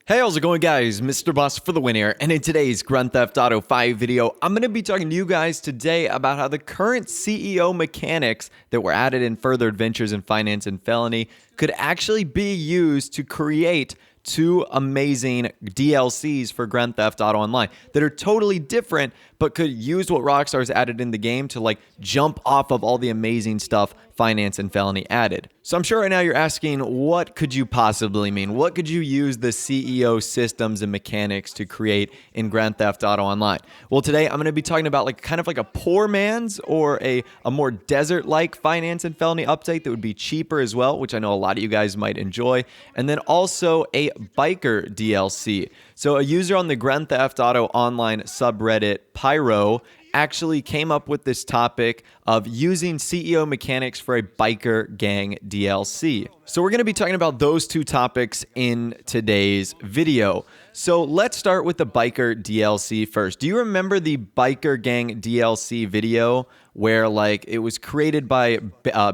Hey, how's it going, guys? Mr. Boss for the win here, and in today's Grand Theft Auto 5 video, I'm going to be talking to you guys today about how the current CEO mechanics that were added in Further Adventures in Finance and Felony could actually be used to create two amazing DLCs for Grand Theft Auto Online that are totally different, but could use what Rockstar's added in the game to like jump off of all the amazing stuff Finance and Felony added. So I'm sure right now you're asking, what could you possibly mean? What could you use the CEO systems and mechanics to create in Grand Theft Auto Online? Well, today I'm going to be talking about like kind of like a poor man's or a more desert-like Finance and Felony update that would be cheaper as well, which I know a lot of you guys might enjoy. And then also a biker DLC. So a user on the Grand Theft Auto Online subreddit, Pyro, actually came up with this topic of using CEO mechanics for a biker gang DLC. So we're going to be talking about those two topics in today's video. So let's start with the biker DLC first. Do you remember the biker gang DLC video where like it was created by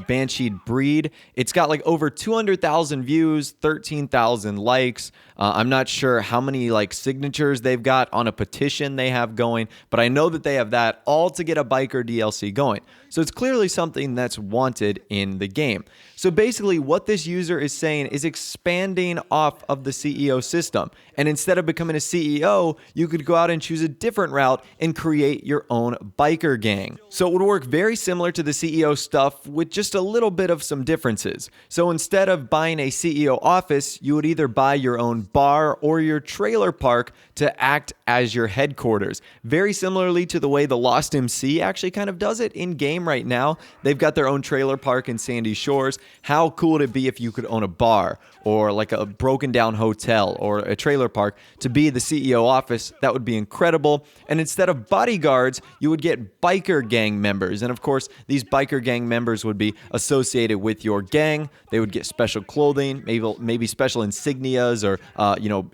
Banshee Breed? It's got like over 200,000 views, 13,000 likes. I'm not sure how many like signatures they've got on a petition they have going, but I know that they have that all to get a biker DLC going. So it's clearly something that's wanted in the game. So basically what this user is saying is expanding off of the CEO system. And instead of becoming a CEO, you could go out and choose a different route and create your own biker gang. So it would work very similar to the CEO stuff with just a little bit of some differences. So instead of buying a CEO office, you would either buy your own bar or your trailer park to act as your headquarters. Very similarly to the way the Lost MC actually kind of does it in game right now. They've got their own trailer park in Sandy Shores. How cool would it be if you could own a bar or like a broken down hotel or a trailer park to be the CEO office? That would be incredible. And instead of bodyguards, you would get biker gang members. And of course, these biker gang members would be associated with your gang. They would get special clothing, maybe special insignias or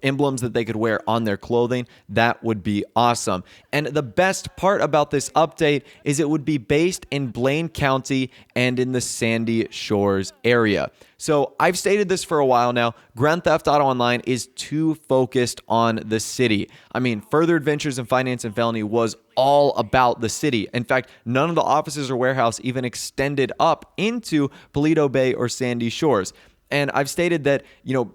emblems that they could wear on their clothing. That would be awesome. And the best part about this update is it would be based in Blaine County and in the Sandy Shores area. So I've stated this for a while now. Grand Theft Auto Online is too focused on the city. I mean, Further Adventures in Finance and Felony was all about the city. In fact, none of the offices or warehouse even extended up into Paleto Bay or Sandy Shores. And I've stated that,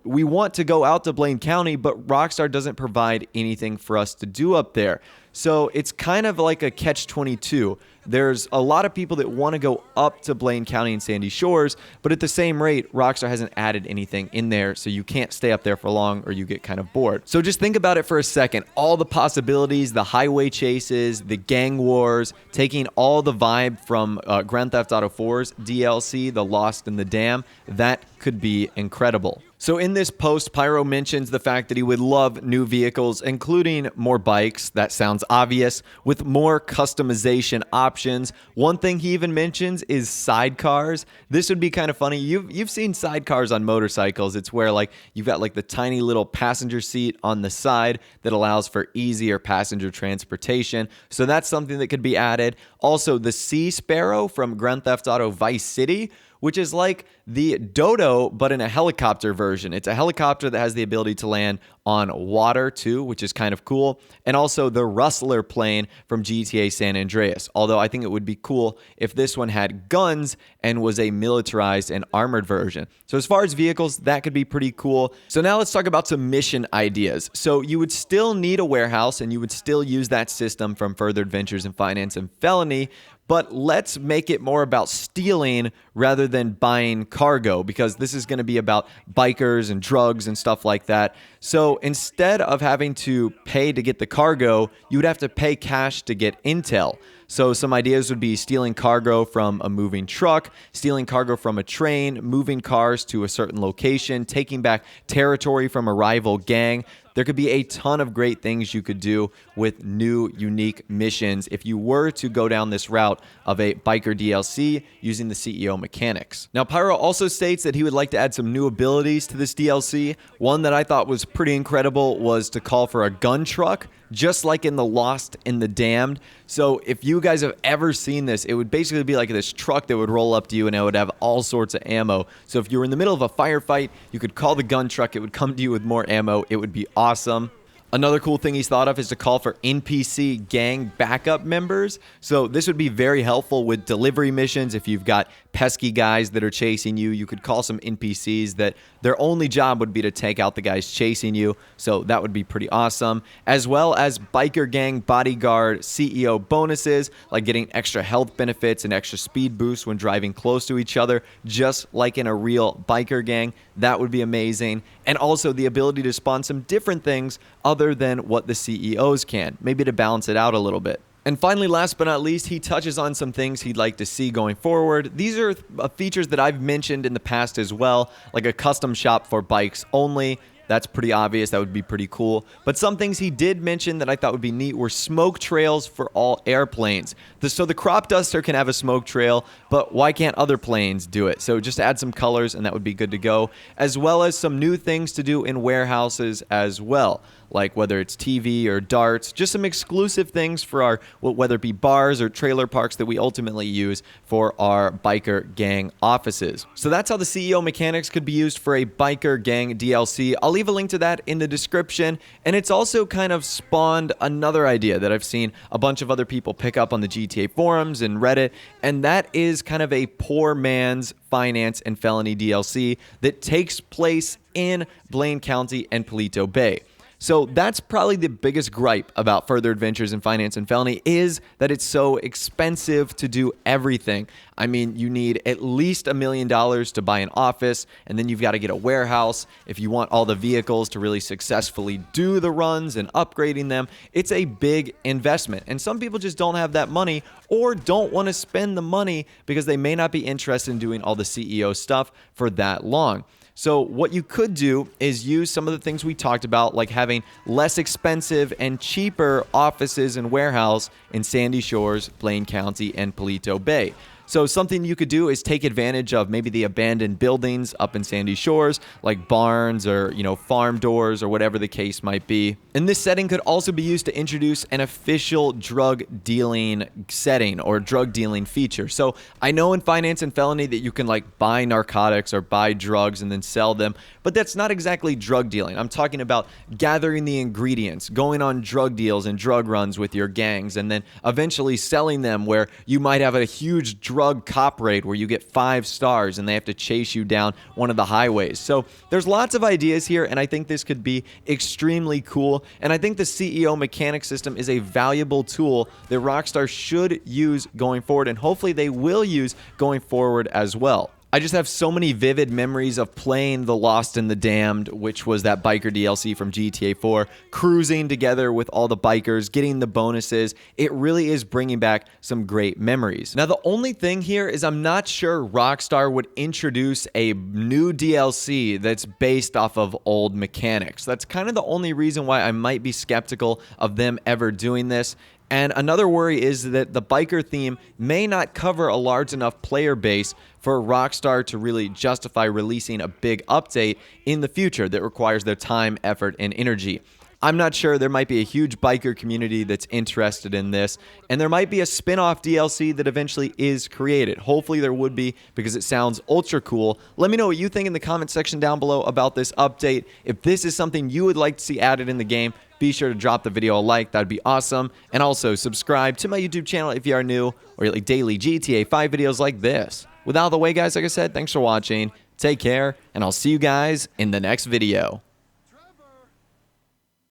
we want to go out to Blaine County, but Rockstar doesn't provide anything for us to do up there. So it's kind of like a catch-22. There's a lot of people that want to go up to Blaine County and Sandy Shores, but at the same rate, Rockstar hasn't added anything in there, so you can't stay up there for long or you get kind of bored. So just think about it for a second. All the possibilities, the highway chases, the gang wars, taking all the vibe from Grand Theft Auto 4's DLC, The Lost in the Dam, that could be incredible. So in this post, Pyro mentions the fact that he would love new vehicles, including more bikes. That sounds obvious, with more customization options. One thing he even mentions is sidecars. This would be kind of funny. You've seen sidecars on motorcycles. It's where like you've got like the tiny little passenger seat on the side that allows for easier passenger transportation. So that's something that could be added. Also, the Sea Sparrow from Grand Theft Auto Vice City, which is like the Dodo, but in a helicopter version. It's a helicopter that has the ability to land on water too, which is kind of cool. And also the Rustler plane from GTA San Andreas. Although I think it would be cool if this one had guns and was a militarized and armored version. So as far as vehicles, that could be pretty cool. So now let's talk about some mission ideas. So you would still need a warehouse and you would still use that system from Further Adventures in Finance and Felony, but let's make it more about stealing rather than buying cargo, because this is going to be about bikers and drugs and stuff like that. So instead of having to pay to get the cargo, you would have to pay cash to get intel. So some ideas would be stealing cargo from a moving truck, stealing cargo from a train, moving cars to a certain location, taking back territory from a rival gang. There could be a ton of great things you could do with new, unique missions if you were to go down this route of a biker DLC using the CEO mechanics. mechanics. Now, Pyro also states that he would like to add some new abilities to this DLC. One that I thought was pretty incredible was to call for a gun truck, just like in the Lost and the Damned. So if you guys have ever seen this, it would basically be like this truck that would roll up to you and it would have all sorts of ammo. So if you were in the middle of a firefight, you could call the gun truck, it would come to you with more ammo. It would be awesome. Another cool thing he's thought of is to call for NPC gang backup members. So this would be very helpful with delivery missions. If you've got pesky guys that are chasing you, you could call some NPCs that their only job would be to take out the guys chasing you. So that would be pretty awesome. As well as biker gang bodyguard CEO bonuses, like getting extra health benefits and extra speed boosts when driving close to each other, just like in a real biker gang. That would be amazing. And also the ability to spawn some different things other than what the CEOs can, maybe to balance it out a little bit. And finally, last but not least, he touches on some things he'd like to see going forward. These are features that I've mentioned in the past as well, like a custom shop for bikes only. That's pretty obvious. That would be pretty cool. But some things he did mention that I thought would be neat were smoke trails for all airplanes. So the crop duster can have a smoke trail, but why can't other planes do it? So just add some colors and that would be good to go, as well as some new things to do in warehouses as well, like whether it's TV or darts, just some exclusive things for our, whether it be bars or trailer parks that we ultimately use for our biker gang offices. So that's how the CEO mechanics could be used for a biker gang DLC. I'll leave a link to that in the description, and it's also kind of spawned another idea that I've seen a bunch of other people pick up on the GTA forums and Reddit, and that is kind of a poor man's finance and felony DLC that takes place in Blaine County and Paleto Bay. So that's probably the biggest gripe about Further Adventures in Finance and Felony, is that it's so expensive to do everything. I mean, you need at least $1 million to buy an office, and then you've got to get a warehouse. If you want all the vehicles to really successfully do the runs and upgrading them, it's a big investment. And some people just don't have that money or don't want to spend the money because they may not be interested in doing all the CEO stuff for that long. So what you could do is use some of the things we talked about, like having less expensive and cheaper offices and warehouse in Sandy Shores, Blaine County, and Paleto Bay. So something you could do is take advantage of maybe the abandoned buildings up in Sandy Shores, like barns or, farm doors or whatever the case might be. And this setting could also be used to introduce an official drug dealing setting or drug dealing feature. So I know in Finance and Felony that you can buy narcotics or buy drugs and then sell them, but that's not exactly drug dealing. I'm talking about gathering the ingredients, going on drug deals and drug runs with your gangs, and then eventually selling them, where you might have a huge drug cop raid where you get 5 stars and they have to chase you down one of the highways. So there's lots of ideas here, and I think this could be extremely cool. And I think the CEO mechanic system is a valuable tool that Rockstar should use going forward, and hopefully they will use going forward as well. I just have so many vivid memories of playing The Lost and the Damned, which was that biker DLC from GTA 4, cruising together with all the bikers, getting the bonuses. It really is bringing back some great memories. Now, the only thing here is I'm not sure Rockstar would introduce a new DLC that's based off of old mechanics. That's kind of the only reason why I might be skeptical of them ever doing this. And another worry is that the biker theme may not cover a large enough player base for Rockstar to really justify releasing a big update in the future that requires their time, effort, and energy. I'm not sure. There might be a huge biker community that's interested in this, and there might be a spin-off DLC that eventually is created. Hopefully there would be, because it sounds ultra cool. Let me know what you think in the comment section down below about this update. If this is something you would like to see added in the game, be sure to drop the video a like. That'd be awesome. And also subscribe to my YouTube channel if you are new, or like daily GTA 5 videos like this. With all the way, guys, like I said, thanks for watching. Take care, and I'll see you guys in the next video.